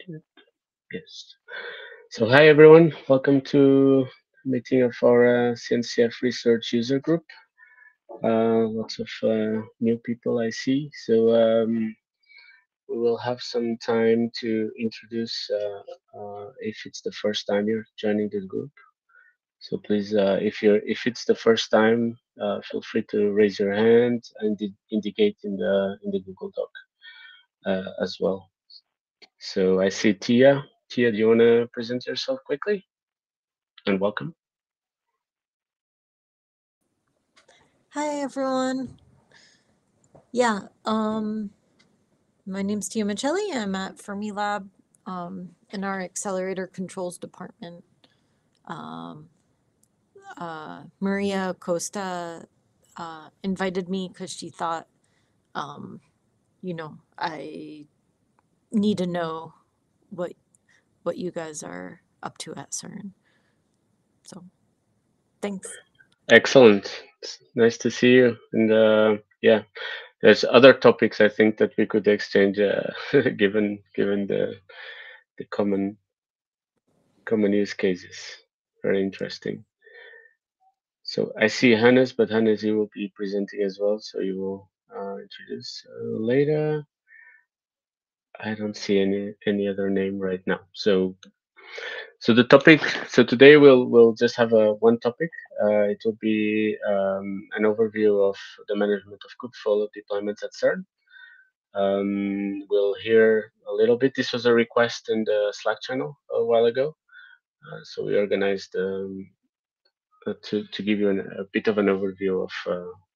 Yes. So hi everyone, welcome to meeting of our CNCF research user group. Lots of new people I see. So we will have some time to introduce if it's the first time you're joining the group. So please, if it's the first time, feel free to raise your hand and indicate in the Google Doc as well. So I see Tia. Tia, do you want to present yourself quickly? And welcome. Hi, everyone. Yeah, my name's Tia Michelli. I'm at Fermilab in our Accelerator Controls Department. Maria Costa invited me because she thought, I need to know what you guys are up to at CERN. So, thanks. Excellent. It's nice to see you. And yeah, there's other topics I think that we could exchange, given the common use cases. Very interesting. So I see Hannes, but Hannes, you will be presenting as well, so you will introduce later. I don't see any other name right now. So the topic. So today we'll just have one topic. It will be an overview of the management of Kubeflow deployments at CERN. We'll hear a little bit. This was a request in the Slack channel a while ago, so we organized to give you a bit of an overview of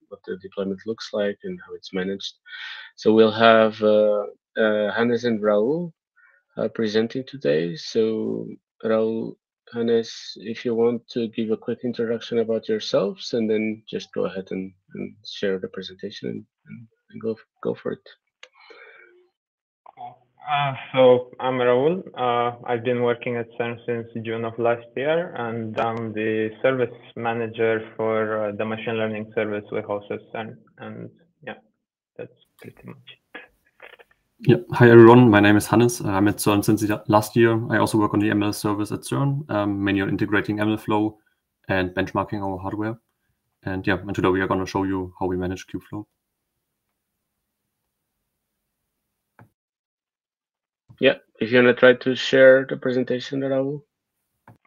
what the deployment looks like and how it's managed. So we'll have Hannes and Raul presenting today. So Raul, Hannes, if you want to give a quick introduction about yourselves, and then just go ahead and share the presentation and go for it. So I'm Raul. I've been working at CERN since June of last year, and I'm the service manager for the machine learning service we host at CERN. And yeah, that's pretty much it. Yeah. Hi everyone, my name is Hannes. I'm at CERN since last year. I also work on the ML service at CERN, mainly on integrating ML flow and benchmarking our hardware. And yeah, and today we are going to show you how we manage Kubeflow. Yeah, if you want to try to share the presentation, Raul.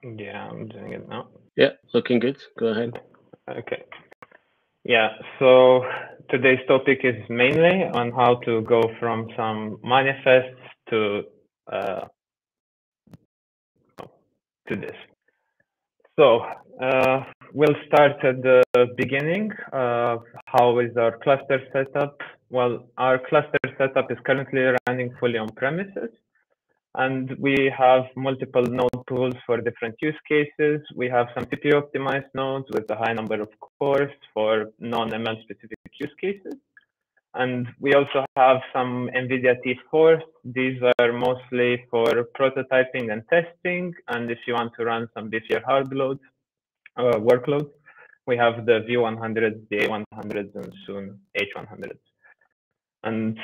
Yeah, I'm doing it now. Yeah, looking good. Go ahead. Okay. Yeah, so today's topic is mainly on how to go from some manifests to this. So we'll start at the beginning. How is our cluster setup? Well, our cluster setup is currently running fully on premises, and we have multiple node pools for different use cases. We have some CPU optimized nodes with a high number of cores for non-ML specific use cases. And we also have some NVIDIA T4s. These are mostly for prototyping and testing. And if you want to run some beefier workloads, we have the V100s, the A100s, and soon H100s. And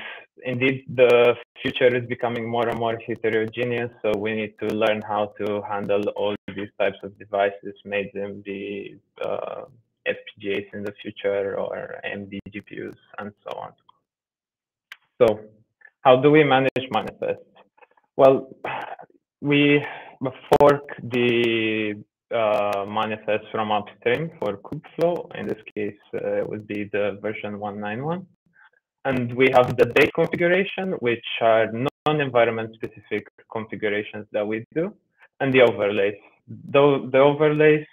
indeed, the future is becoming more and more heterogeneous. So we need to learn how to handle all these types of devices, make them be FPGAs in the future or AMD GPUs and so on. So how do we manage manifests? Well, we fork the manifest from upstream for Kubeflow. In this case, it would be the version 191. And we have the base configuration, which are non-environment specific configurations that we do, and the overlays. The overlays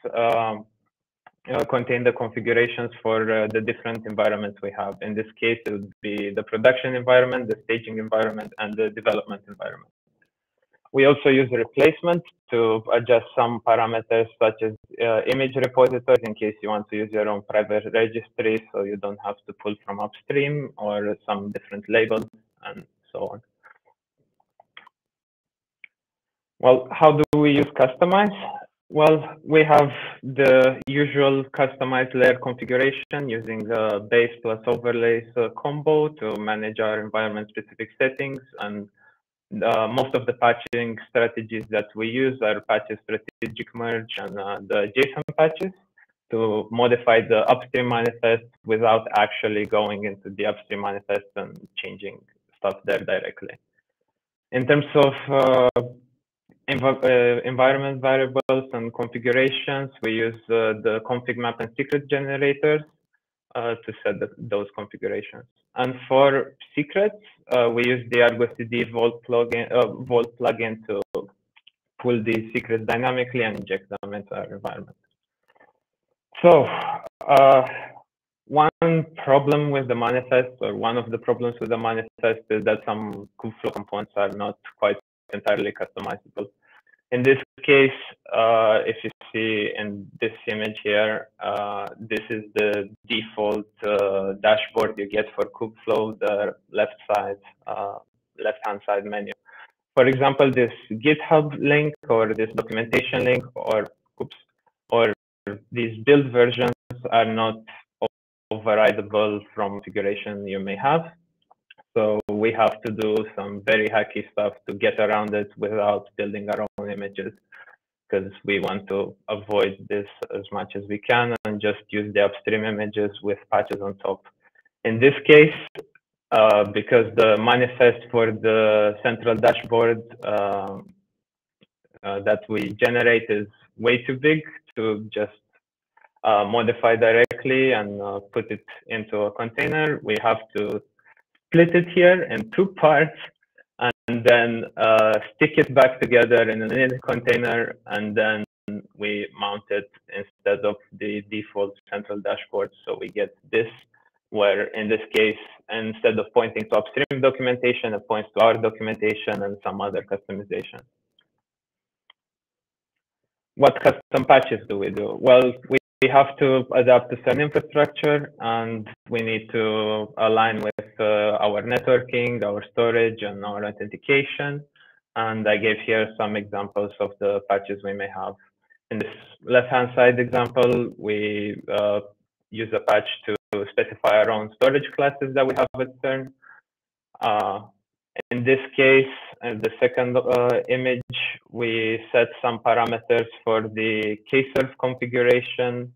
contain the configurations for the different environments we have. In this case, it would be the production environment, the staging environment, and the development environment. We also use replacement to adjust some parameters such as image repositories in case you want to use your own private registry, so you don't have to pull from upstream, or some different labels and so on. Well, how do we use customize? Well, we have the usual customized layer configuration using the base plus overlays combo to manage our environment specific settings and most of the patching strategies that we use are patches strategic merge and the JSON patches to modify the upstream manifest without actually going into the upstream manifest and changing stuff there directly. In terms of environment variables and configurations, we use the config map and secret generators to set those configurations. And for secrets, we use the Argo CD Vault plugin to pull these secrets dynamically and inject them into our environment. So one problem with the manifest, or one of the problems with the manifest, is that some Kubeflow components are not quite entirely customizable. In this case, if you see in this image here, this is the default dashboard you get for Kubeflow, the left-hand side menu. For example, this GitHub link or this documentation link or these build versions are not overridable from configuration you may have. So we have to do some very hacky stuff to get around it without building our own images, because we want to avoid this as much as we can and just use the upstream images with patches on top. In this case, because the manifest for the central dashboard that we generate is way too big to just modify directly and put it into a container, we have to split it here in two parts and then stick it back together in an init container, and then we mount it instead of the default central dashboard. So we get this, where in this case, instead of pointing to upstream documentation, it points to our documentation and some other customization. What custom patches do we do? Well, we have to adapt to CERN infrastructure, and we need to align with our networking, our storage, and our authentication. And I gave here some examples of the patches we may have. In this left-hand side example, we use a patch to specify our own storage classes that we have at CERN. In this case, in the second image, we set some parameters for the kserf configuration,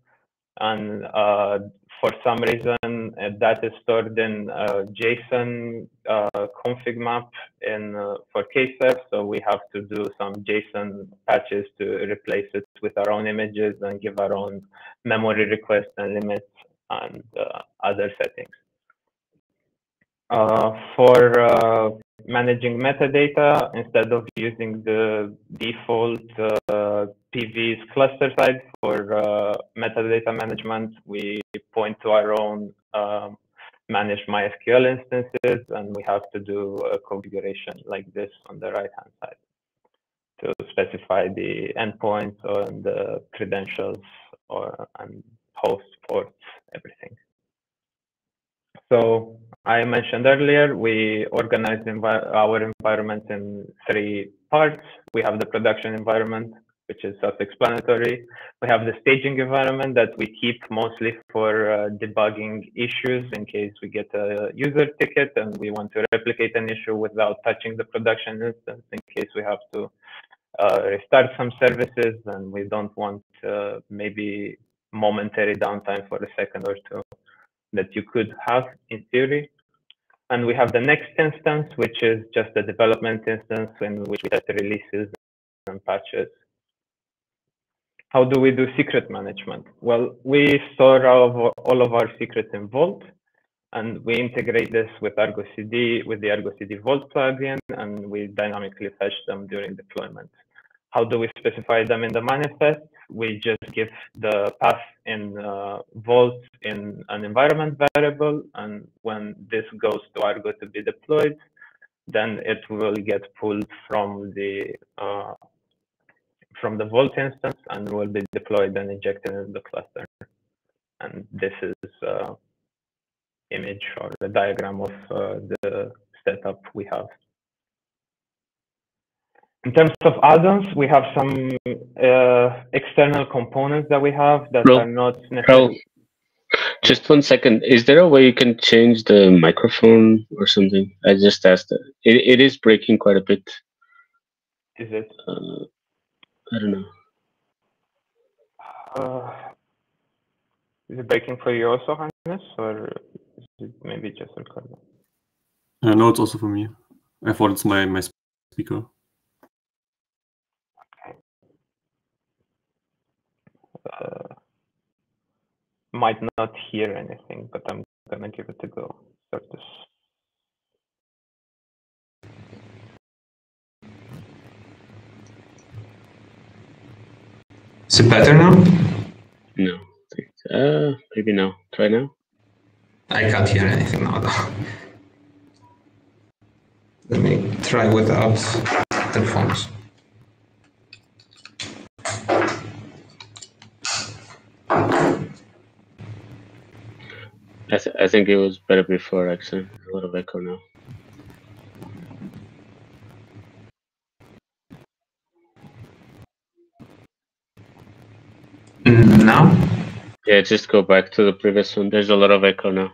and for some reason that is stored in JSON config map for kserf, so we have to do some JSON patches to replace it with our own images and give our own memory requests and limits and other settings. For managing metadata, instead of using the default PV's cluster side for metadata management, we point to our own managed MySQL instances, and we have to do a configuration like this on the right-hand side to specify the endpoints and the credentials and host ports, everything. So I mentioned earlier, we organized our environment in three parts. We have the production environment, which is self-explanatory. We have the staging environment that we keep mostly for debugging issues in case we get a user ticket and we want to replicate an issue without touching the production instance, in case we have to restart some services and we don't want maybe momentary downtime for a second or two that you could have in theory. And we have the next instance, which is just a development instance in which we test releases and patches. How do we do secret management? Well, we store all of our secrets in Vault, and we integrate this with Argo CD, with the Argo CD Vault plugin, and we dynamically fetch them during deployment. How do we specify them in the manifest? We just give the path in Vault in an environment variable, and when this goes to Argo to be deployed, then it will get pulled from the Vault instance and will be deployed and injected into the cluster. And this is image or the diagram of the setup we have. In terms of add-ons, we have some external components that we have that are not necessarily. Just 1 second. Is there a way you can change the microphone or something? I just asked. It is breaking quite a bit. Is it? I don't know. Is it breaking for you also, Hannes, or is it maybe just Ricardo? No, it's also for me. I thought it's my speaker. Might not hear anything, but I'm gonna give it a go. Start this. Is it better now? No. Maybe now. Try now. I can't hear anything now though. Let me try without headphones. I think it was better before, actually. There's a lot of echo now. Now? Yeah, just go back to the previous one. There's a lot of echo now.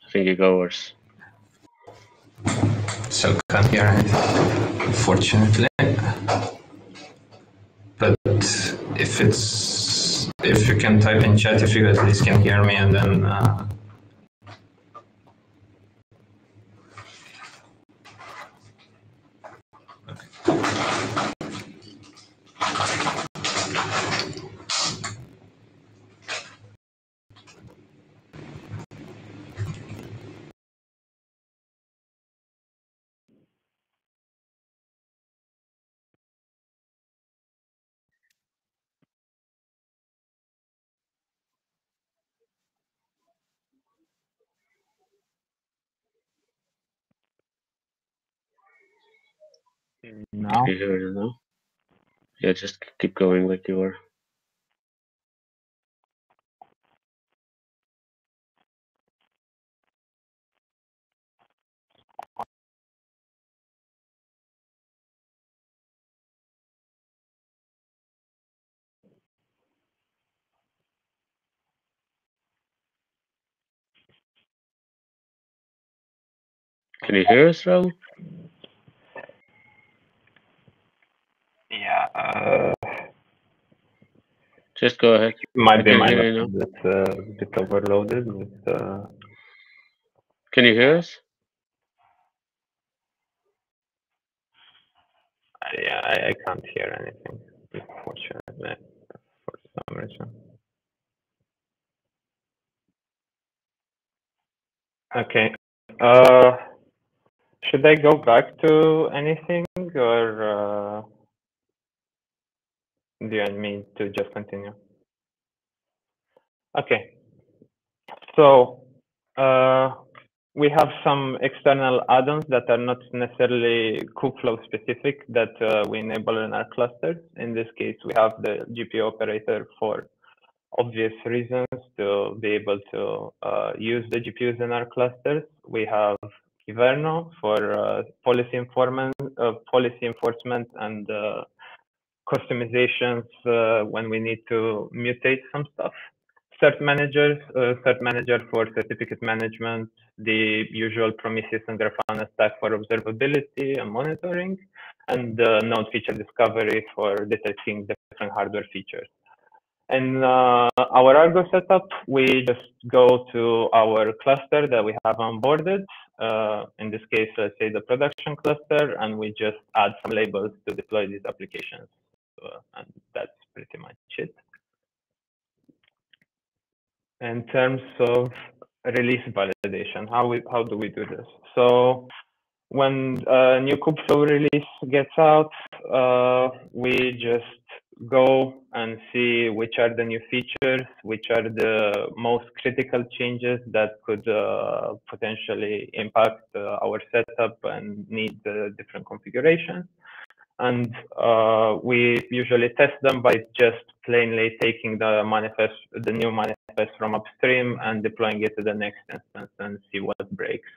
I think it got worse. So can't hear anything, unfortunately. But if you can type in chat if you at least can hear me, and then Now? Can you hear it now? Yeah, just keep going like you were. Can you hear us, Raul? Yeah. Just go ahead. Might be can my hear you laptop that's a bit overloaded with. Can you hear us? Yeah, I can't hear anything, unfortunately, for some reason. Okay. Should I go back to anything, or do you need to just continue? Okay. So we have some external add-ons that are not necessarily Kubeflow specific that we enable in our clusters. In this case, we have the GPU operator for obvious reasons to be able to use the GPUs in our clusters. We have Kyverno for policy enforcement and customizations when we need to mutate some stuff. Cert manager for certificate management, the usual Prometheus and Grafana stack for observability and monitoring, and node feature discovery for detecting different hardware features. In our Argo setup, we just go to our cluster that we have onboarded. In this case, let's say the production cluster, and we just add some labels to deploy these applications. And that's pretty much it. In terms of release validation, how do we do this? So when a new Kubeflow release gets out, we just go and see which are the new features, which are the most critical changes that could potentially impact our setup and need different configurations. And we usually test them by just plainly taking the new manifest from upstream and deploying it to the next instance and see what breaks.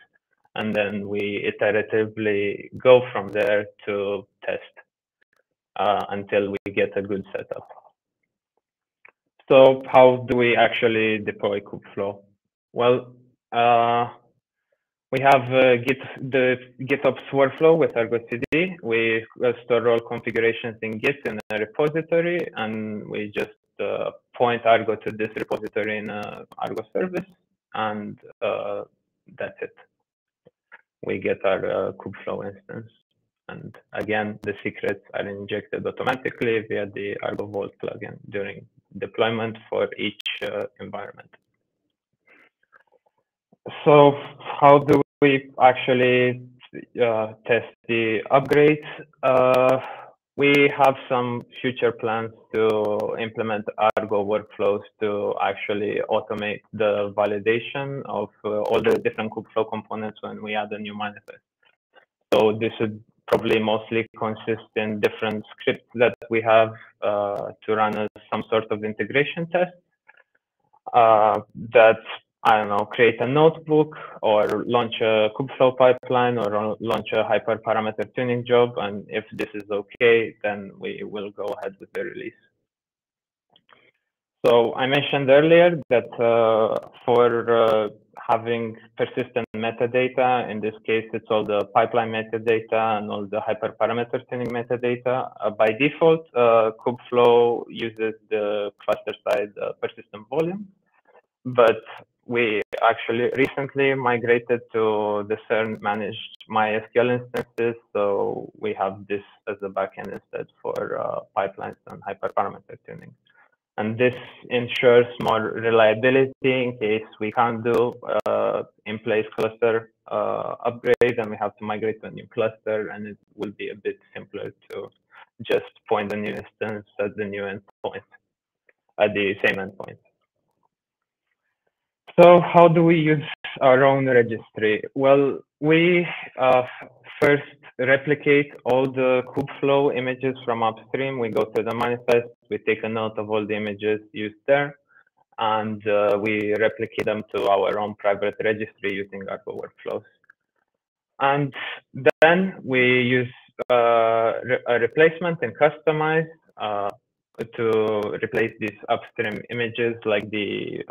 And then we iteratively go from there to test until we get a good setup. So how do we actually deploy Kubeflow? Well, we have the GitOps workflow with Argo CD. We store all configurations in Git in a repository, and we just point Argo to this repository in Argo service, and that's it. We get our Kubeflow instance. And again, the secrets are injected automatically via the Argo Vault plugin during deployment for each environment. So how do we actually test the upgrades? We have some future plans to implement Argo workflows to actually automate the validation of all the different Kubeflow components when we add a new manifest. So this would probably mostly consist in different scripts that we have to run some sort of integration test that, I don't know, create a notebook or launch a Kubeflow pipeline or launch a hyperparameter tuning job. And if this is okay, then we will go ahead with the release. So I mentioned earlier that for having persistent metadata, in this case, it's all the pipeline metadata and all the hyperparameter tuning metadata. By default, Kubeflow uses the cluster side persistent volume, but we actually recently migrated to the CERN managed MySQL instances, so we have this as a backend instead for pipelines and hyperparameter tuning. And this ensures more reliability in case we can't do in-place cluster upgrade and we have to migrate to a new cluster, and it will be a bit simpler to just point the new instance at the new endpoint, at the same endpoint. So how do we use our own registry? Well, we first replicate all the Kubeflow images from upstream. We go to the manifest, we take a note of all the images used there, and we replicate them to our own private registry using Argo workflows. And then we use a replacement and customize to replace these upstream images, like the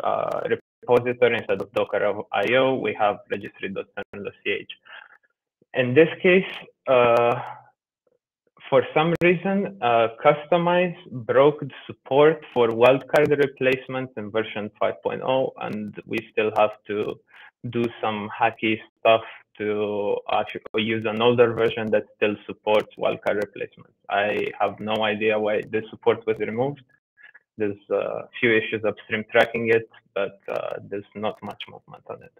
repository. Instead of Docker.io, we have registry.cern.ch. In this case, for some reason, Customize broke the support for wildcard replacements in version 5.0, and we still have to do some hacky stuff to actually use an older version that still supports wildcard replacements. I have no idea why this support was removed. There's a few issues upstream tracking it, but there's not much movement on it.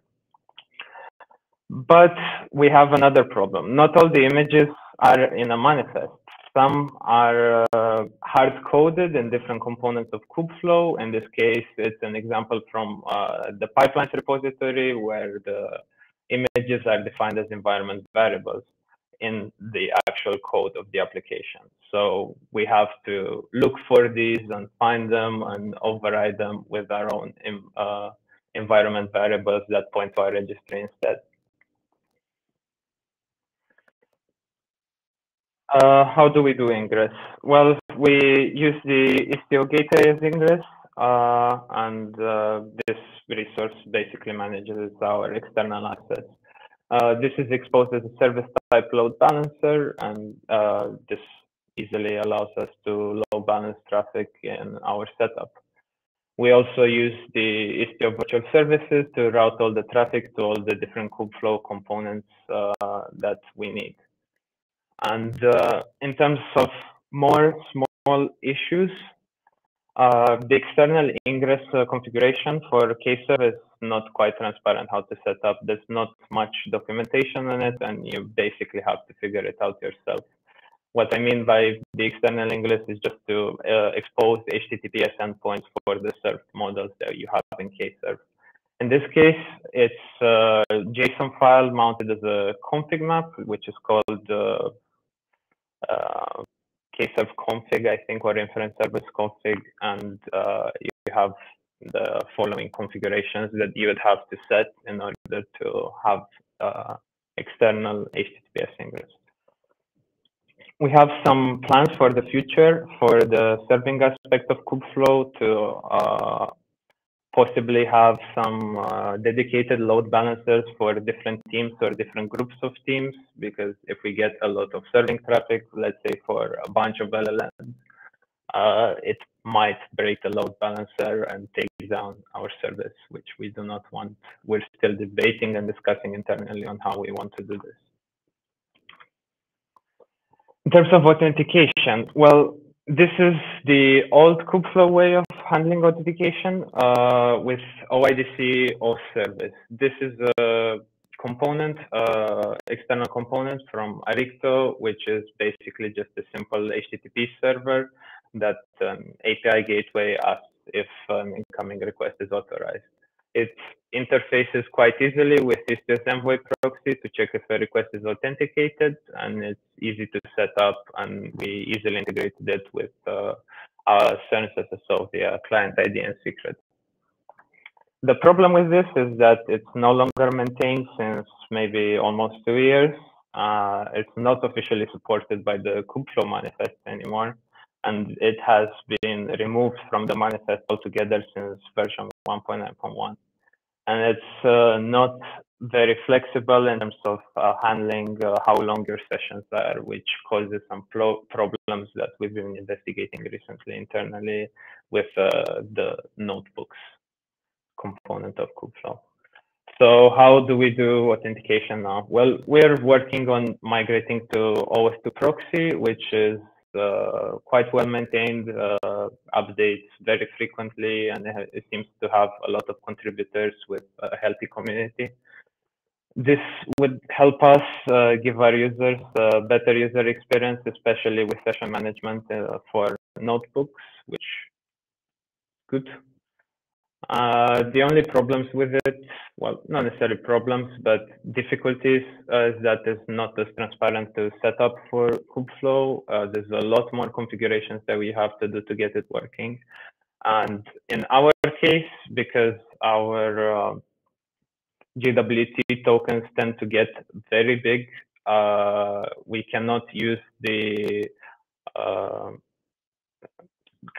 But we have another problem. Not all the images are in a manifest. Some are hard-coded in different components of Kubeflow. In this case, it's an example from the pipelines repository where the images are defined as environment variables in the actual code of the application. So we have to look for these and find them and override them with our own environment variables that point to our registry instead. How do we do ingress? Well, we use the Istio gateway as ingress, and this resource basically manages our external assets. This is exposed as a service type load balancer, and this easily allows us to load balance traffic in our setup. We also use the Istio virtual services to route all the traffic to all the different Kubeflow components that we need. And in terms of more small issues, the external ingress configuration for KServe is not quite transparent how to set up. There's not much documentation on it, and you basically have to figure it out yourself. What I mean by the external ingress is just to expose the HTTPS endpoints for the served models that you have in KServe. In this case, it's a JSON file mounted as a config map, which is called KServe config, I think, or inference service config, and you have the following configurations that you would have to set in order to have external HTTPS ingress. We have some plans for the future for the serving aspect of Kubeflow to possibly have some dedicated load balancers for different teams or different groups of teams, because if we get a lot of serving traffic, let's say for a bunch of LLMs, it might break the load balancer and take down our service, which we do not want. We're still debating and discussing internally on how we want to do this. In terms of authentication, well, this is the old Kubeflow way of handling authentication with OIDC auth service. This is a component, external component from Aricto, which is basically just a simple HTTP server that API gateway asks if an incoming request is authorized. It interfaces quite easily with CSPS Envoy proxy to check if a request is authenticated, and it's easy to set up, and we easily integrated it with our CERN SSO via client ID and secret. The problem with this is that it's no longer maintained since maybe almost 2 years. It's not officially supported by the Kubeflow manifest anymore, and it has been removed from the manifest altogether since version 1.9.1. And it's not very flexible in terms of handling how long your sessions are, which causes some problems that we've been investigating recently internally with the notebooks component of Kubeflow. So how do we do authentication now? Well, we're working on migrating to OAuth2 proxy, which is quite well maintained, updates very frequently, and it seems to have a lot of contributors with a healthy community. This would help us give our users a better user experience, especially with session management for notebooks, which is good. The only problems with it, well, not necessarily problems, but difficulties, is that it's not as transparent to set up for Kubeflow. There's a lot more configurations that we have to do to get it working. And in our case, because our GWT tokens tend to get very big, we cannot use the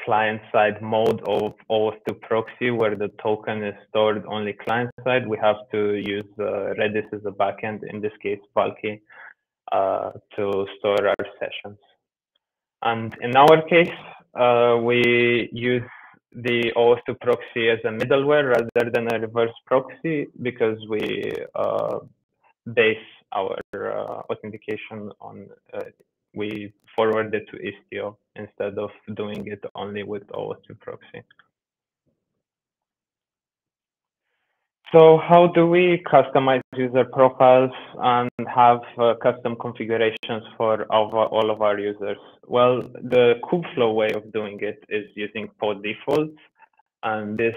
client-side mode of OAuth2 proxy, where the token is stored only client-side. We have to use Redis as a backend, in this case, Valky, to store our sessions. And in our case, we use the OAuth2 proxy as a middleware rather than a reverse proxy, because we base our authentication on we forward it to Istio instead of doing it only with OAuth2 proxy. So how do we customize user profiles and have custom configurations for all of our users? Well, the Kubeflow way of doing it is using pod defaults, and this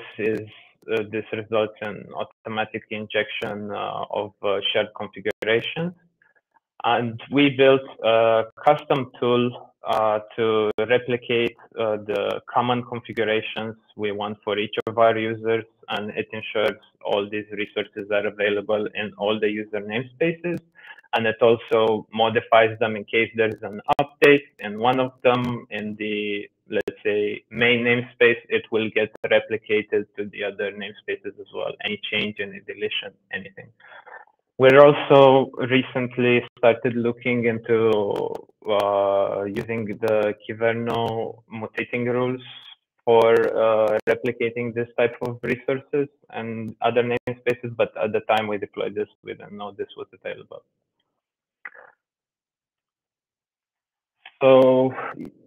results in automatic injection of shared configurations. And we built a custom tool to replicate the common configurations we want for each of our users, and it ensures all these resources are available in all the user namespaces. And it also modifies them in case there's an update in one of them in the, let's say, main namespace, it will get replicated to the other namespaces as well. Any change, any deletion, anything. We're also recently started looking into using the Kyverno mutating rules for replicating this type of resources and other namespaces, but at the time we deployed this, we didn't know this was available. So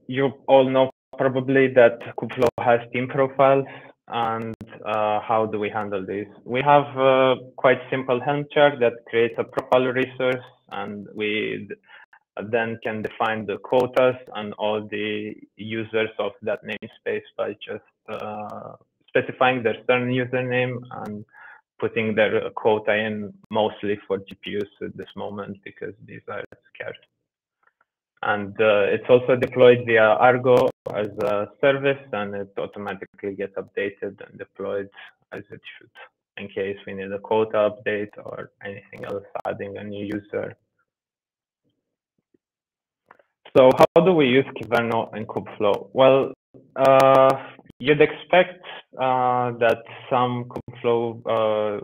you all know probably that Kubeflow has team profiles, and how do we handle these? We have a quite simple Helm chart that creates a profile resource, and we then can define the quotas and all the users of that namespace by just specifying their CERN username and putting their quota in, mostly for GPUs at this moment because these are scarce. And it's also deployed via Argo as a service, and it automatically gets updated and deployed as it should, in case we need a quota update or anything else, adding a new user. So how do we use Kyverno and Kubeflow? Well, you'd expect that some Kubeflow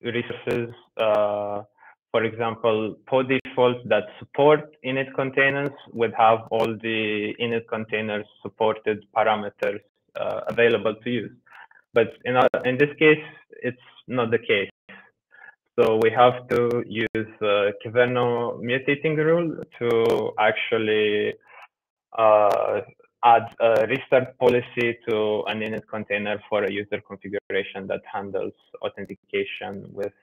resources, for example, po defaults that support init containers would have all the init containers supported parameters available to use. But in this case, it's not the case. So we have to use Kyverno mutating rule to actually add a restart policy to an init container for a user configuration that handles authentication with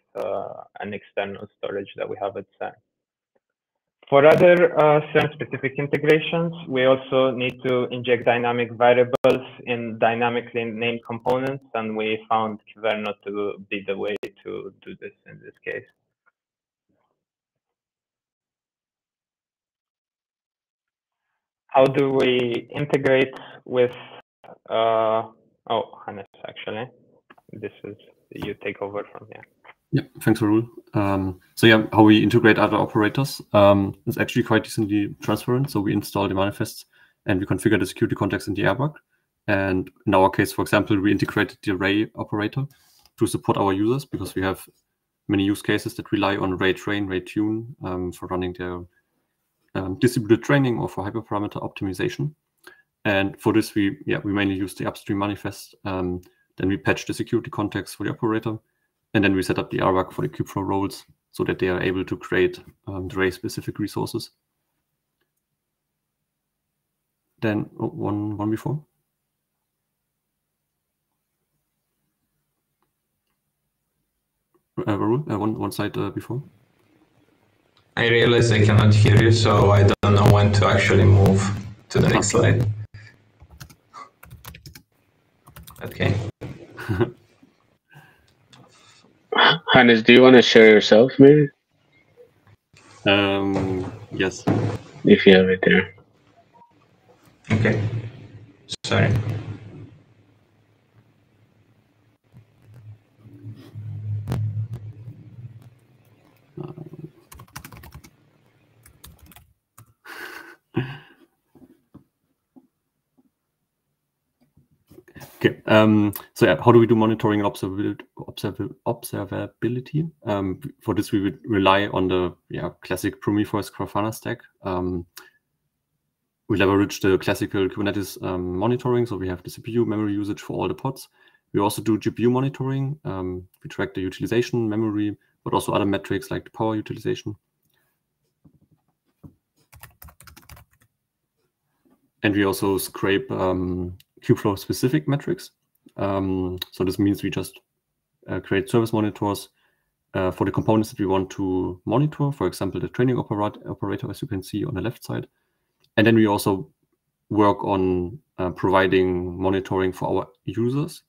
an external storage that we have at CERN. For other CERN-specific integrations, we also need to inject dynamic variables in dynamically named components, and we found Kyverno to be the way to do this in this case. How do we integrate with, oh, Hannes, actually, this is, you take over from here. Yeah, thanks, Arul. So yeah, how we integrate other operators is actually quite decently transparent. So we install the manifests and we configure the security context in the airbag. And in our case, for example, we integrated the array operator to support our users because we have many use cases that rely on ray train, ray tune for running their distributed training or for hyperparameter optimization. And for this, we mainly use the upstream manifest. Then we patch the security context for the operator. And then we set up the airbag for the Kubeflow roles so that they are able to create the ray-specific resources. Then one before. One slide before. I realize I cannot hear you, so I don't know when to actually move to the next slide. Okay. Hannes, do you want to share yourself, maybe? Yes. If you have it there. Okay. Sorry. Okay. So yeah, how do we do monitoring and observability? For this, we would rely on the classic Prometheus Grafana stack. We leverage the classical Kubernetes monitoring. So we have the CPU memory usage for all the pods. We also do GPU monitoring. We track the utilization, memory, but also other metrics like the power utilization. And we also scrape Kubeflow specific metrics. So this means we just create service monitors for the components that we want to monitor, for example, the training operator, as you can see on the left side. And then we also work on providing monitoring for our users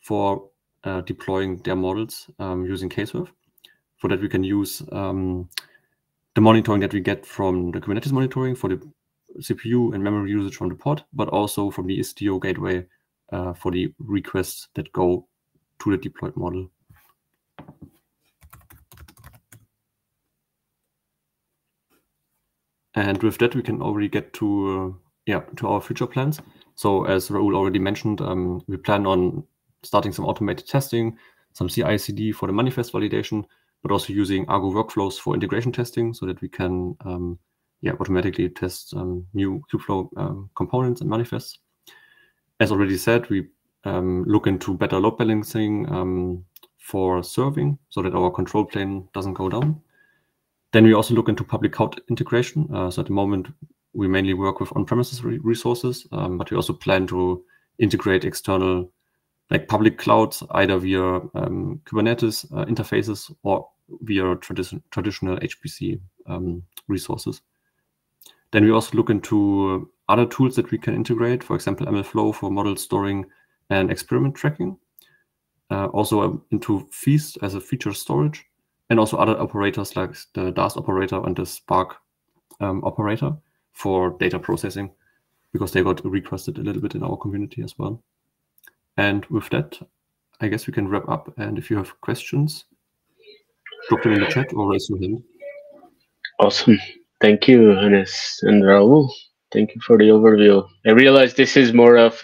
for deploying their models using Kserve, so that we can use the monitoring that we get from the Kubernetes monitoring for the CPU and memory usage from the pod, but also from the Istio gateway for the requests that go to the deployed model. And with that, we can already get to our future plans. So as Raul already mentioned, we plan on starting some automated testing, some CI/CD for the manifest validation, but also using Argo workflows for integration testing so that we can automatically test new Kubeflow components and manifests. As already said, we look into better load balancing for serving so that our control plane doesn't go down. Then we also look into public cloud integration. So at the moment, we mainly work with on-premises resources, but we also plan to integrate external, like public clouds, either via Kubernetes interfaces or via traditional HPC resources. Then we also look into other tools that we can integrate, for example, MLflow for model storing and experiment tracking. Also into Feast as a feature storage, and also other operators like the DAS operator and the Spark operator for data processing, because they got requested a little bit in our community as well. And with that, I guess we can wrap up. And if you have questions, drop them in the chat or raise your hand. Awesome. Thank you, Hannes and Raul. Thank you for the overview. I realize this is more of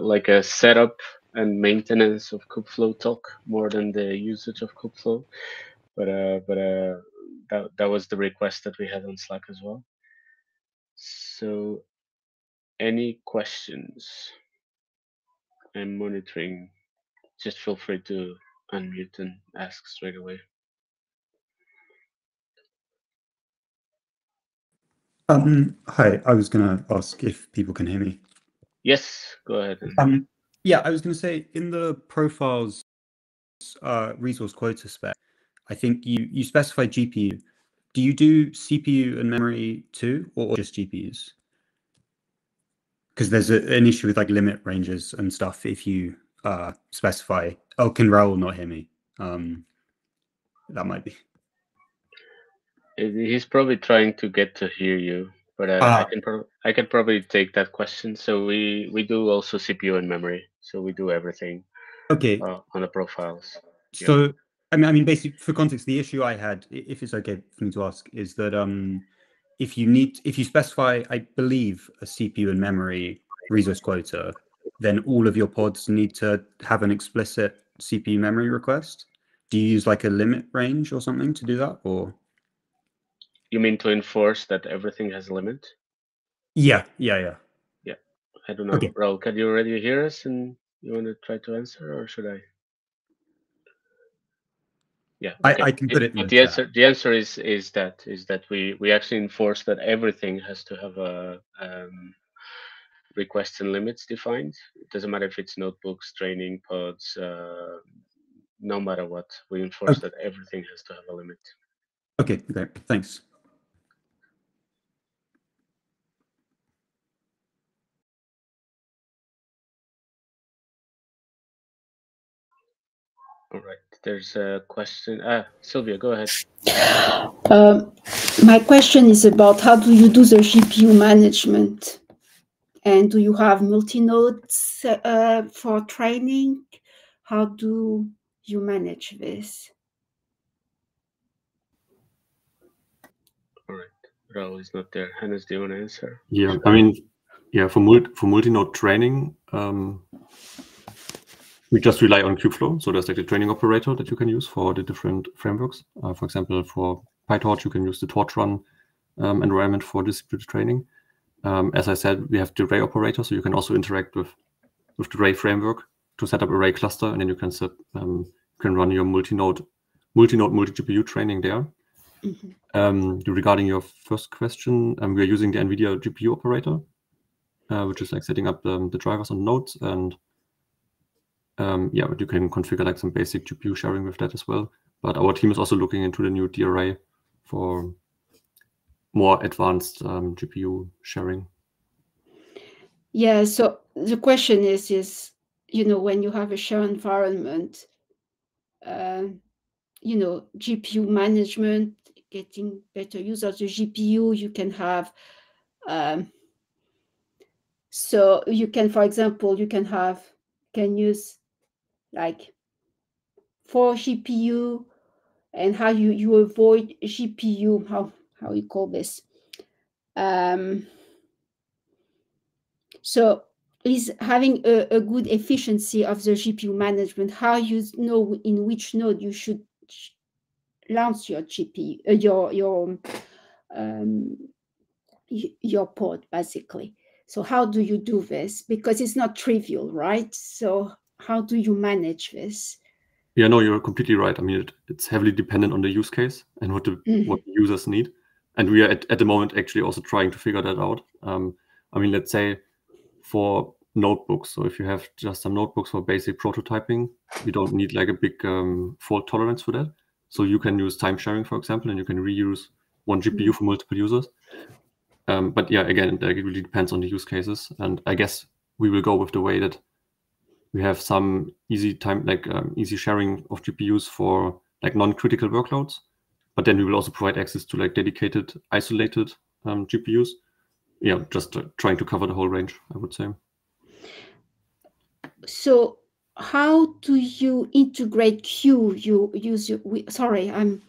like a setup and maintenance of Kubeflow talk more than the usage of Kubeflow, but that was the request that we had on Slack as well. So, any questions? I'm monitoring. Just feel free to unmute and ask straight away. Hi, I was going to ask if people can hear me. Yes, go ahead. Yeah, I was going to say in the profiles resource quota spec, I think you specify GPU. Do you do CPU and memory too, or just GPUs? Because there's an issue with like limit ranges and stuff if you specify. Oh, can Raul not hear me? That might be. He's probably trying to get to hear you, but I can probably take that question. So we do also CPU and memory, so we do everything. Okay. On the profiles. So yeah. I mean, basically for context, the issue I had, if it's okay for me to ask, is that if you specify, I believe, a CPU and memory resource quota, then all of your pods need to have an explicit CPU memory request. Do you use like a limit range or something to do that, or? You mean to enforce that everything has a limit? Yeah. Yeah. I don't know. Okay. Raul, can you already hear us and you want to try to answer, or should I? Yeah, okay. I can put it in the answer. The answer is that we actually enforce that everything has to have a requests and limits defined. It doesn't matter if it's notebooks, training pods, no matter what. We enforce that everything has to have a limit. Okay, great. Thanks. All right, there's a question. Sylvia, go ahead. My question is about how do you do the GPU management? And do you have multi-nodes for training? How do you manage this? All right, Raul is not there. Hannes, do you want to answer? Yeah, I mean, yeah, for multi-node training, we just rely on Kubeflow. So there's like the training operator that you can use for the different frameworks. For example, for PyTorch, you can use the torch run environment for distributed training. As I said, we have the array operator, so you can also interact with the array framework to set up array cluster, and then you can run your multi-node multi-GPU training there. Mm-hmm. Regarding your first question, we are using the NVIDIA GPU operator, which is like setting up the drivers on nodes, and yeah, but you can configure like some basic GPU sharing with that as well. But our team is also looking into the new DRA for more advanced GPU sharing. Yeah, so the question is, when you have a shared environment, GPU management, getting better use of the GPU, you can have, so you can, for example, can use like 4 GPU, and how you avoid GPU, how you call this? So is having a good efficiency of the GPU management, how you know in which node you should launch your GPU, your pod, basically. So how do you do this? Because it's not trivial, right? So how do you manage this? Yeah, no, you're completely right. I mean, it's heavily dependent on the use case and what the users need. And we are at the moment actually also trying to figure that out. I mean, let's say for notebooks. So if you have just some notebooks for basic prototyping, you don't need like a big fault tolerance for that. So you can use time sharing, for example, and you can reuse one GPU for multiple users. But yeah, again, it really depends on the use cases. And I guess we will go with the way that we have some easy sharing of GPUs for like non-critical workloads. But then we will also provide access to like dedicated, isolated GPUs. Yeah, just trying to cover the whole range, I would say. So how do you integrate Q? You use sorry, I'm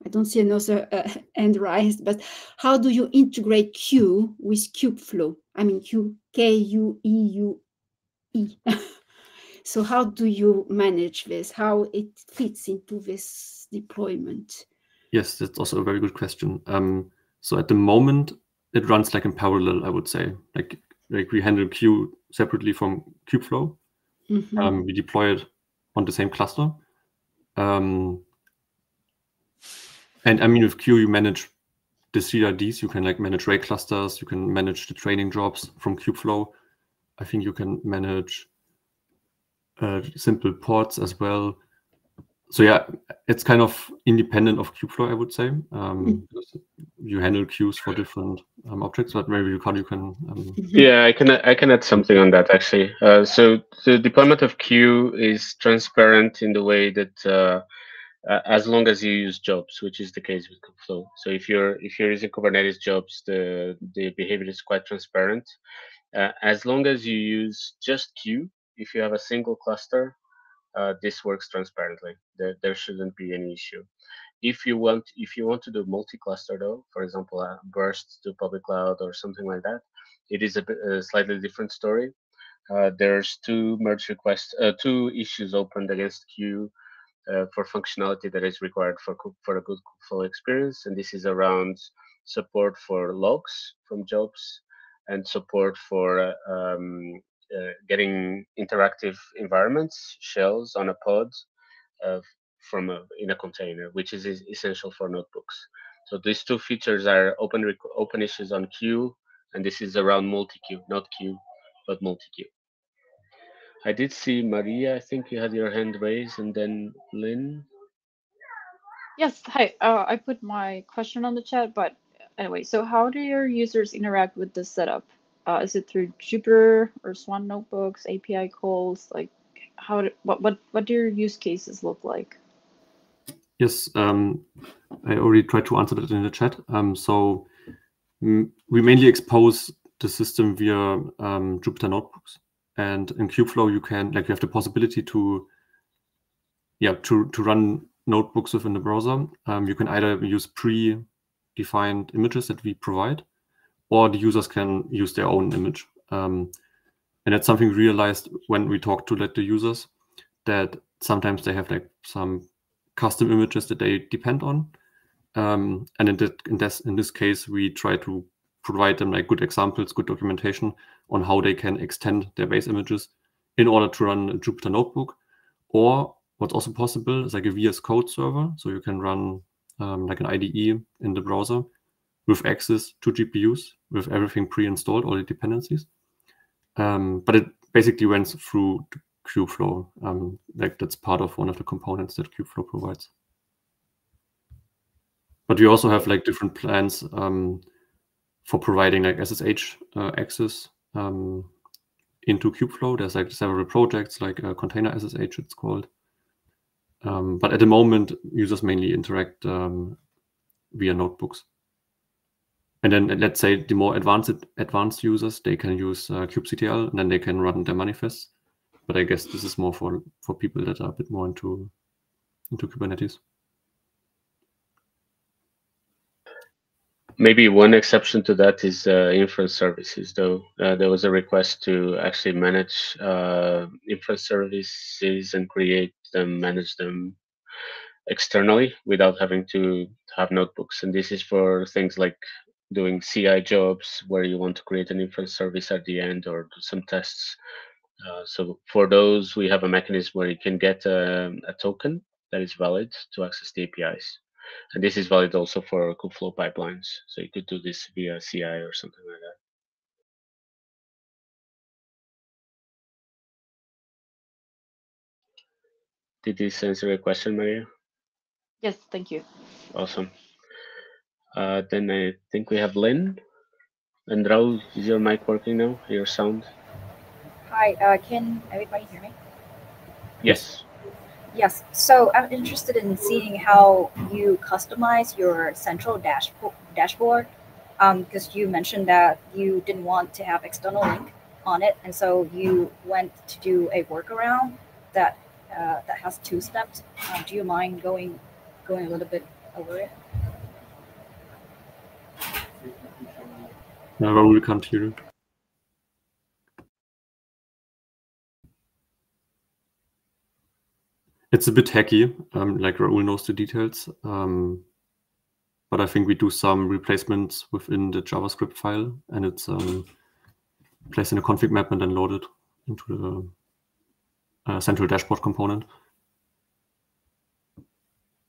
I don't see another hand raised, but how do you integrate Q with Kubeflow? I mean, K-U-E-U-E. So how do you manage this? How it fits into this deployment? Yes, that's also a very good question. So at the moment, it runs like in parallel, I would say. Like we handle Q separately from Kubeflow. Mm-hmm. We deploy it on the same cluster. And I mean, with Q, you manage the CRDs. You can like manage RAID clusters. You can manage the training jobs from Kubeflow. I think you can manage simple ports as well. So yeah, it's kind of independent of Kubeflow, I would say. Because you handle queues for different objects, but maybe you can. Yeah, I can add something on that actually. So the deployment of Q is transparent in the way that as long as you use jobs, which is the case with Kubeflow. So if you're using Kubernetes jobs, the behavior is quite transparent. As long as you use just Q, if you have a single cluster, this works transparently. There shouldn't be any issue. If you want to do multi-cluster though, for example, burst to public cloud or something like that, it is a slightly different story. There's two merge requests, two issues opened against Q for functionality that is required for a good Kubeflow experience, and this is around support for logs from jobs and support for getting interactive environments, shells on a pod in a container, which is essential for notebooks. So these two features are open issues on Q, and this is around multi-queue, not Q, but multi-queue. I did see Maria. I think you had your hand raised, and then Lynn. Yes, hi. I put my question on the chat, but anyway, so how do your users interact with this setup? Is it through Jupyter or Swan notebooks, API calls? Like, what do your use cases look like? Yes, I already tried to answer that in the chat. So we mainly expose the system via Jupyter notebooks, and in Kubeflow you have the possibility to run notebooks within the browser. You can either use pre-defined images that we provide, or the users can use their own image. And that's something we realized when we talked to the users, that sometimes they have like some custom images that they depend on. And in this case, we try to provide them like good examples, good documentation on how they can extend their base images in order to run a Jupyter notebook. Or what's also possible is like a VS Code server. So you can run like an IDE in the browser with access to GPUs, with everything pre-installed, all the dependencies. But it basically runs through Kubeflow. Like that's part of one of the components that Kubeflow provides. But we also have like different plans for providing like SSH access into Kubeflow. There's like several projects, like container SSH it's called. But at the moment, users mainly interact via notebooks. And then let's say the more advanced users, they can use kubectl, and then they can run their manifests. But I guess this is more for people that are a bit more into Kubernetes. Maybe one exception to that is inference services, though. There was a request to actually manage inference services and create them, manage them externally without having to have notebooks. And this is for things like doing CI jobs where you want to create an inference service at the end or do some tests. So for those, we have a mechanism where you can get a token that is valid to access the APIs. And this is valid also for Kubeflow pipelines. So you could do this via CI or something like that. Did this answer your question, Maria? Yes, thank you. Awesome. Then I think we have Lynn. And Raul, is your mic working now? Your sound? Hi, can everybody hear me? Yes. Yes, so I'm interested in seeing how you customize your central dashboard, because you mentioned that you didn't want to have external link on it, and so you went to do a workaround that has 2 steps. Do you mind going a little bit over it? No, we can't hear you. It's a bit hacky, like Raoul knows the details, but I think we do some replacements within the JavaScript file, and it's placed in a config map and then loaded into the central dashboard component.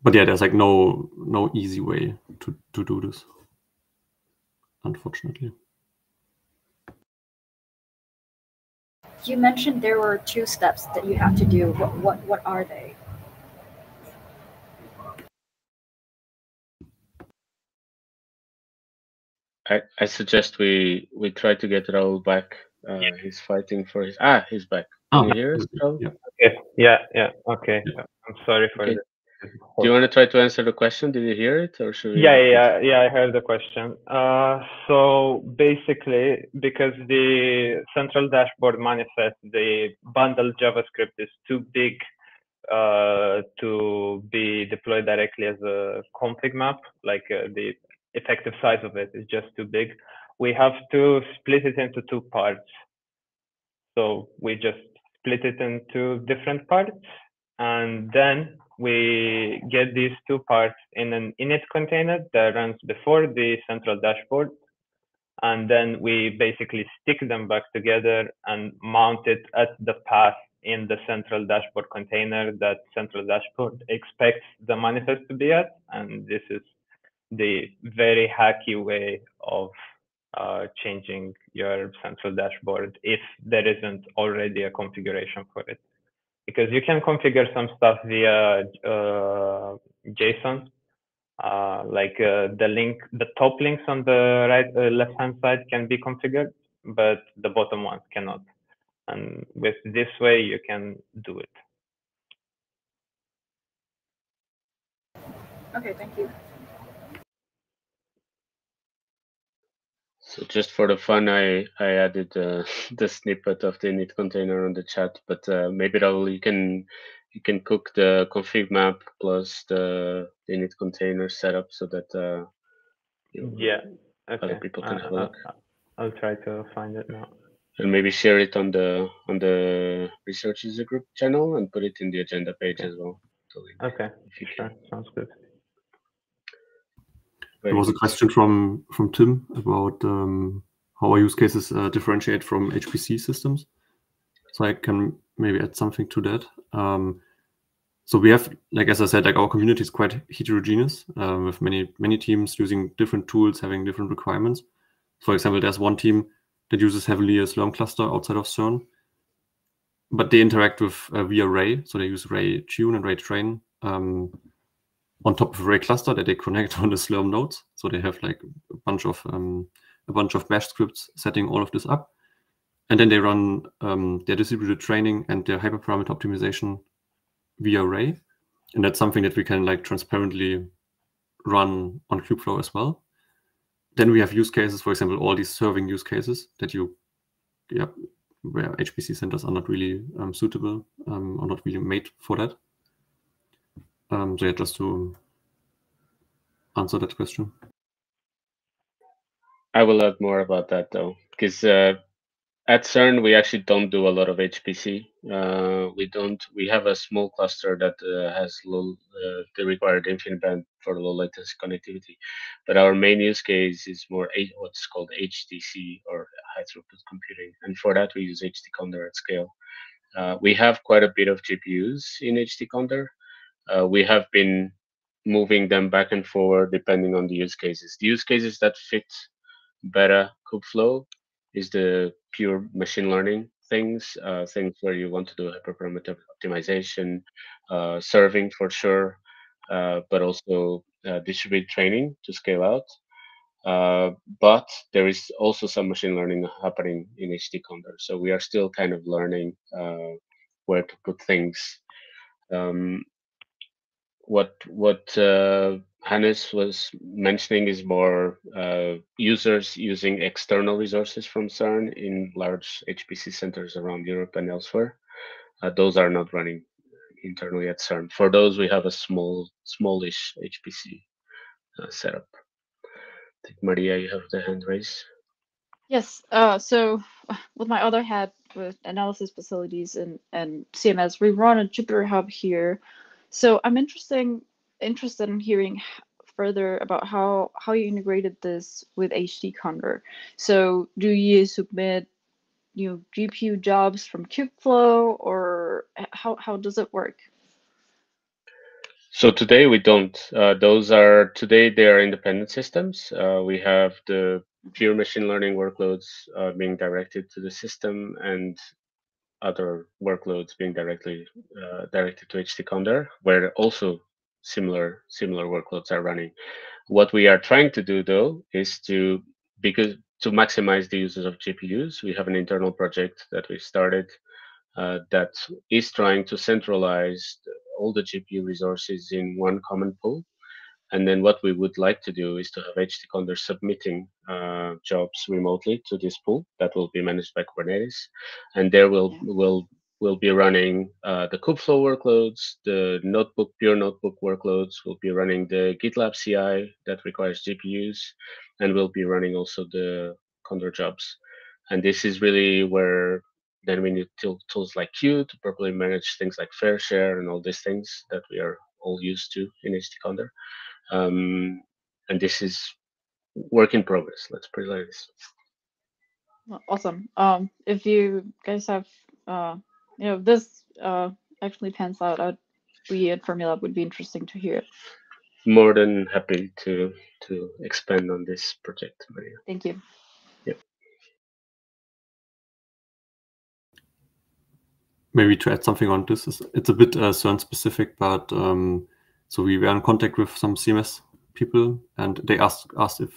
But yeah, there's like no easy way to do this, unfortunately. You mentioned there were 2 steps that you have to do. What are they? I suggest we try to get Raul back. He's fighting for his. He's back. Can you hear us, Raul? Yeah. Okay. Yeah. Okay. Yeah. I'm sorry for Okay. this. Do you want to try to answer the question? Did you hear it, or should we? Yeah. I heard the question. So basically, because the central dashboard manifest, the bundled JavaScript is too big to be deployed directly as a config map, like the effective size of it is just too big. We have to split it into 2 parts. So we just split it into different parts, and then we get these 2 parts in an init container that runs before the central dashboard. And then we basically stick them back together and mount it at the path in the central dashboard container that central dashboard expects the manifest to be at. And this is the very hacky way of changing your central dashboard if there isn't already a configuration for it. Because you can configure some stuff via JSON, like the top links on the right left-hand side can be configured, but the bottom ones cannot. And with this way, you can do it. Okay, thank you. So just for the fun, I added the snippet of the init container on the chat, but maybe Raul, you can cook the config map plus the init container setup so that Yeah. Okay. other people can have a look. I'll try to find it now. And maybe share it on the research user group channel and put it in the agenda page as well. Okay. Sure. Sounds good. There was a question from Tim about how our use cases differentiate from HPC systems. So I can maybe add something to that. So we have, like as I said, like our community is quite heterogeneous with many teams using different tools, having different requirements. For example, there's one team that uses heavily a Slurm cluster outside of CERN, but they interact with via Ray. So they use Ray Tune and Ray Train on top of a Ray cluster that they connect on the Slurm nodes. So they have like a bunch of bash scripts setting all of this up. And then they run their distributed training and their hyperparameter optimization via Ray. And that's something that we can like transparently run on Kubeflow as well. Then we have use cases, for example, all these serving use cases that where HPC centers are not really suitable or not really made for that. So yeah, just to answer that question. I will add more about that though, because at CERN we actually don't do a lot of HPC. We have a small cluster that has the required InfiniBand for low latency connectivity, but our main use case is more what's called HDC or high throughput computing, and for that we use HD Condor at scale. We have quite a bit of GPUs in HD Condor. We have been moving them back and forward depending on the use cases. The use cases that fit better Kubeflow is the pure machine learning things where you want to do hyperparameter optimization, serving for sure, but also distributed training to scale out. But there is also some machine learning happening in HD Condor. So we are still kind of learning where to put things. What Hannes was mentioning is more users using external resources from CERN in large HPC centers around Europe and elsewhere. Those are not running internally at CERN. For those, we have a smallish HPC setup. I think Maria, you have the hand raised. Yes. So with my other hat with analysis facilities and CMS, we run a Jupyter Hub here. So I'm interested in hearing further about how you integrated this with HD Condor. So do you submit GPU jobs from Kubeflow, or how does it work? So today we don't. Today they are independent systems. We have the pure machine learning workloads being directed to the system, and other workloads being directed to HD Condor, where also similar workloads are running. What we are trying to do though is to maximize the uses of GPUs. We have an internal project that we started that is trying to centralize all the GPU resources in one common pool. And then what we would like to do is to have HD Condor submitting jobs remotely to this pool that will be managed by Kubernetes, and there will be running the Kubeflow workloads, the pure notebook workloads. Will be running the GitLab CI that requires GPUs, and we'll be running also the Condor jobs. And this is really where then we need tools like Q to properly manage things like fair share and all these things that we are all used to in HD Condor. And this is work in progress. Let's put it like this. Awesome. If you guys have, this actually pans out, we at Fermilab would be interesting to hear it. More than happy to expand on this project, Maria. Thank you. Yep. Maybe to add something on this, it's a bit CERN specific, but so we were in contact with some CMS people, and they asked us if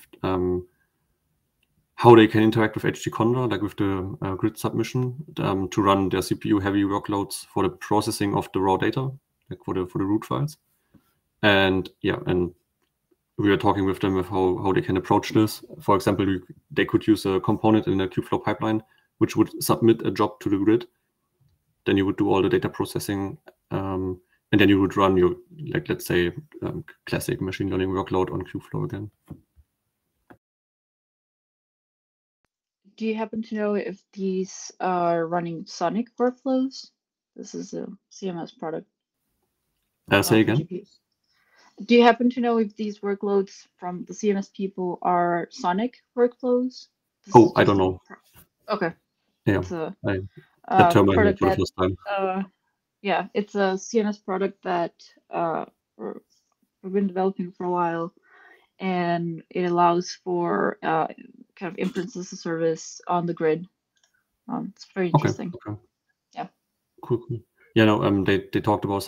how they can interact with HD Condor, like with the grid submission, to run their CPU-heavy workloads for the processing of the raw data, like for the root files. And yeah, and we are talking with them with how they can approach this. For example, they could use a component in a Kubeflow pipeline, which would submit a job to the grid. Then you would do all the data processing, and then you would run your, like, let's say, classic machine learning workload on Kubeflow again. Do you happen to know if these are running Sonic workflows? This is a CMS product. Say again? GPUs. Do you happen to know if these workloads from the CMS people are Sonic workflows? I don't know. Okay. Yeah, it's a that term I heard product for the that, first time. yeah, it's a CMS product that we've been developing for a while, and it allows for kind of inference as a service on the grid. It's very interesting. Okay. Yeah. Cool. Yeah, no, they talked about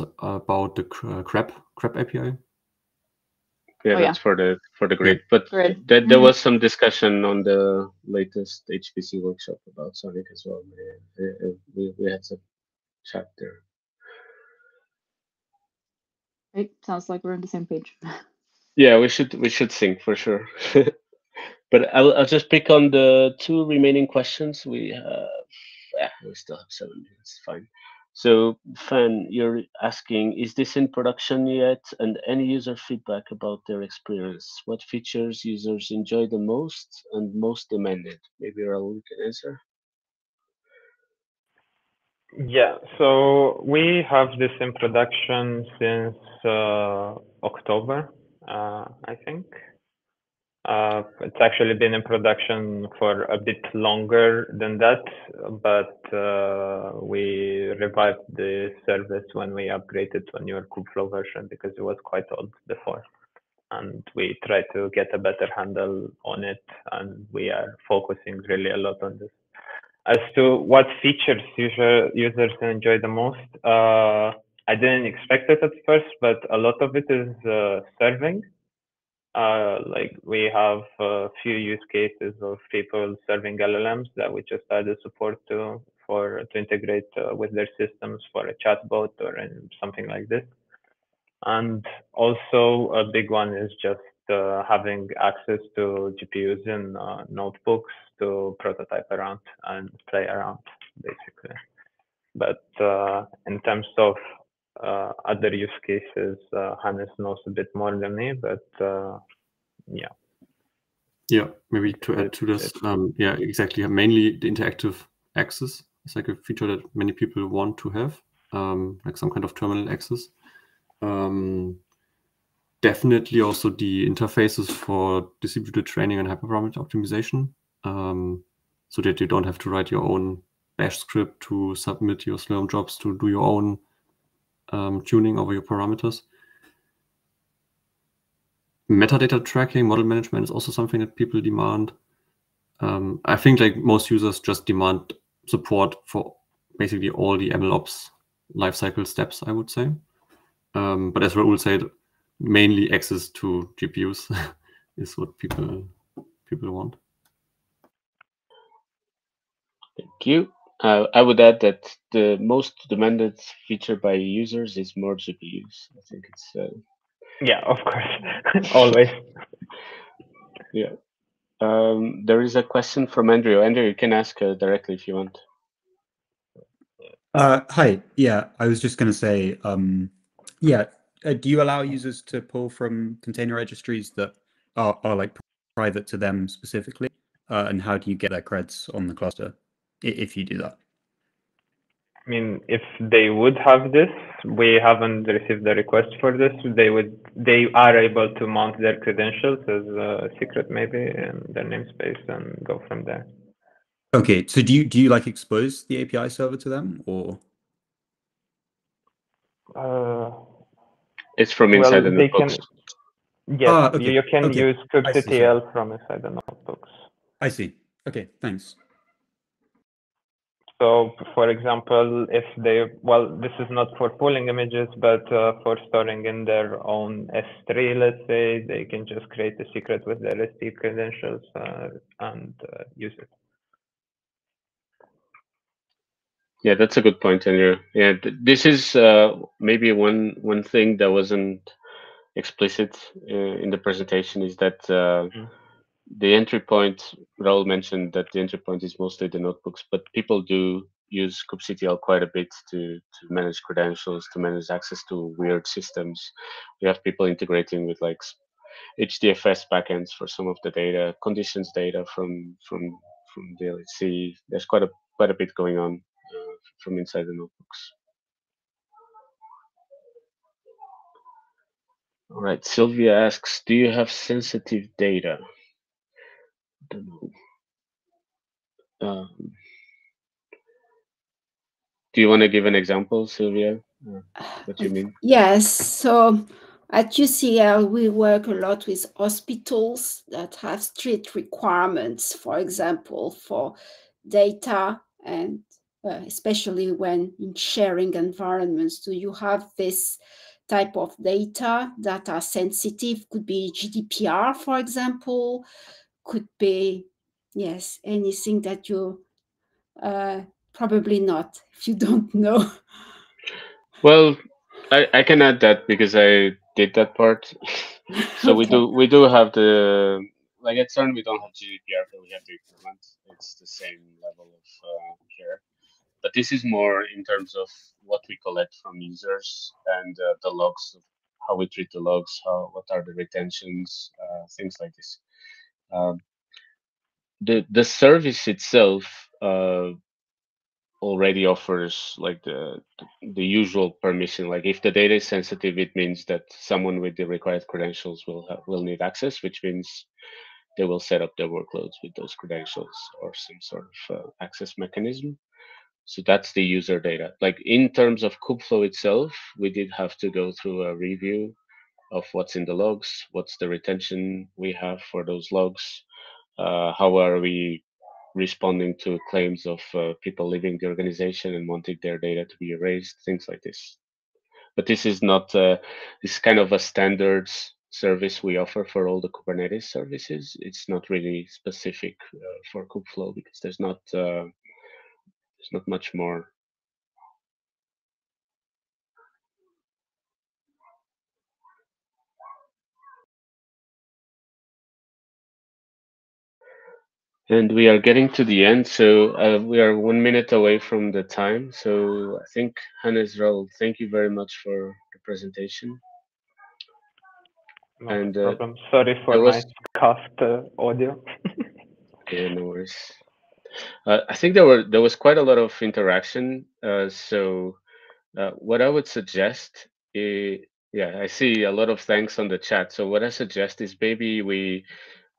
the CREP API. Yeah, that's for the grid. Yeah. But there was some discussion on the latest HPC workshop about Sonic as well. We had some chat there. Right. Sounds like we're on the same page. Yeah, we should sync for sure. But I'll just pick on the two remaining questions we have. Yeah, we still have 7 minutes. Fine. So, Fan, you're asking, is this in production yet? And any user feedback about their experience? What features users enjoy the most and most demanded? Maybe Raul can answer. Yeah, so we have this in production since October, I think. It's actually been in production for a bit longer than that, but we revived the service when we upgraded to a newer Kubeflow version because it was quite old before. And we tried to get a better handle on it, and we are focusing really a lot on this. As to what features users enjoy the most, I didn't expect it at first, but a lot of it is serving. Like we have a few use cases of people serving LLMs that we just added support to integrate with their systems for a chatbot or something like this. And also a big one is just having access to GPUs in notebooks to prototype around and play around, basically. But in terms of other use cases, Hannes knows a bit more than me, but yeah. Yeah, maybe to add to this, yeah, exactly. Mainly the interactive access is like a feature that many people want to have, like some kind of terminal access. Definitely also the interfaces for distributed training and hyperparameter optimization, so that you don't have to write your own bash script to submit your Slurm jobs to do your own tuning over your parameters. Metadata tracking, model management is also something that people demand. I think like most users just demand support for basically all the MLOps lifecycle steps, I would say. But as Raoul said, mainly access to GPUs is what people want. Thank you. I would add that the most demanded feature by users is more GPUs. I think it's yeah, of course, always. Yeah. There is a question from Andrew. Andrew, you can ask directly if you want. Hi. Yeah, I was just going to say, yeah, do you allow users to pull from container registries that are like private to them specifically? And how do you get their creds on the cluster if you do that? I mean, if they would have this, we haven't received the request for this. They are able to mount their credentials as a secret, maybe, in their namespace and go from there. Okay, so do you like expose the API server to them, or? It's from inside the they notebooks. Yes, okay. you can Okay. use kubectl from inside the notebooks. I see. Okay, thanks. So, for example, if this is not for pulling images, but for storing in their own S3, let's say, they can just create a secret with their ST credentials and use it. Yeah, that's a good point, Andrew. Yeah, this is maybe one thing that wasn't explicit in the presentation is that the entry point, Raul mentioned that the entry point is mostly the notebooks, but people do use kubectl quite a bit to manage credentials, to manage access to weird systems. We have people integrating with like HDFS backends for some of the data, conditions data from the LHC. There's quite a bit going on from inside the notebooks. All right, Sylvia asks, do you have sensitive data? Don't know. Do you want to give an example, Sylvia? What you mean? Yes. So at UCL, we work a lot with hospitals that have strict requirements, for example, for data and especially when in sharing environments. Do you have this type of data that are sensitive? Could be GDPR, for example, could be, yes, anything that you probably not, if you don't know. Well, I can add that because I did that part. So Okay. we do have the, like at CERN we don't have GDPR, but we have the equivalent. It's the same level of care. But this is more in terms of what we collect from users and the logs, how we treat the logs, what are the retentions, things like this. The service itself already offers like the usual permission. Like if the data is sensitive, it means that someone with the required credentials will need access, which means they will set up their workloads with those credentials or some sort of access mechanism. So that's the user data. Like in terms of Kubeflow itself, we did have to go through a review of what's in the logs, what's the retention we have for those logs, how are we responding to claims of people leaving the organization and wanting their data to be erased, things like this. But this is not this is kind of a standards service we offer for all the Kubernetes services. It's not really specific for Kubeflow because there's not much more. And we are getting to the end, so we are 1 minute away from the time. So I think, Hannes, Raul, thank you very much for the presentation. No And problem. Sorry for there was my cast audio. yeah, no worries. I think there was quite a lot of interaction. So what I would suggest is, yeah, I see a lot of thanks on the chat. So what I suggest is maybe we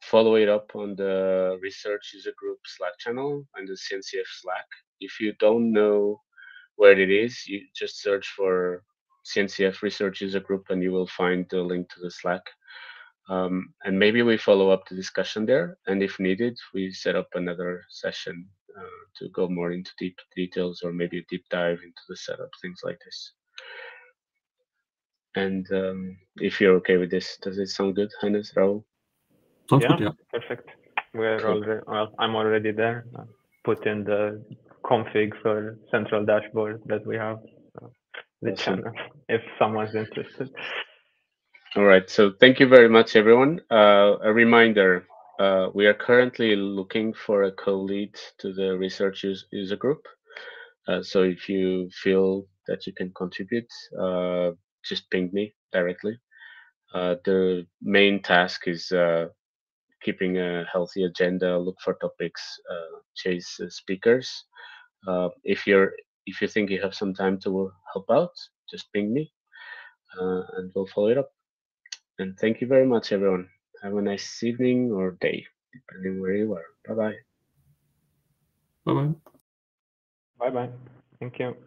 follow it up on the research user group Slack channel and the CNCF Slack. If you don't know where it is, you just search for CNCF research user group and you will find the link to the Slack. And maybe we follow up the discussion there, and if needed, we set up another session to go more into deep details, or maybe a deep dive into the setup, things like this. And if you're okay with this, does it sound good, Hannes, Raul? Sounds good, yeah. Perfect. We're Cool. already, well, I'm already there. Put in the config for central dashboard that we have, the Awesome. channel, if someone's interested. All right, so thank you very much, everyone. A reminder, we are currently looking for a co-lead to the research user group. So if you feel that you can contribute, just ping me directly. The main task is keeping a healthy agenda, look for topics, chase speakers. If you think you have some time to help out, just ping me, and we'll follow it up. And thank you very much, everyone. Have a nice evening or day, depending where you are. Bye bye. Bye bye. Bye bye. Thank you.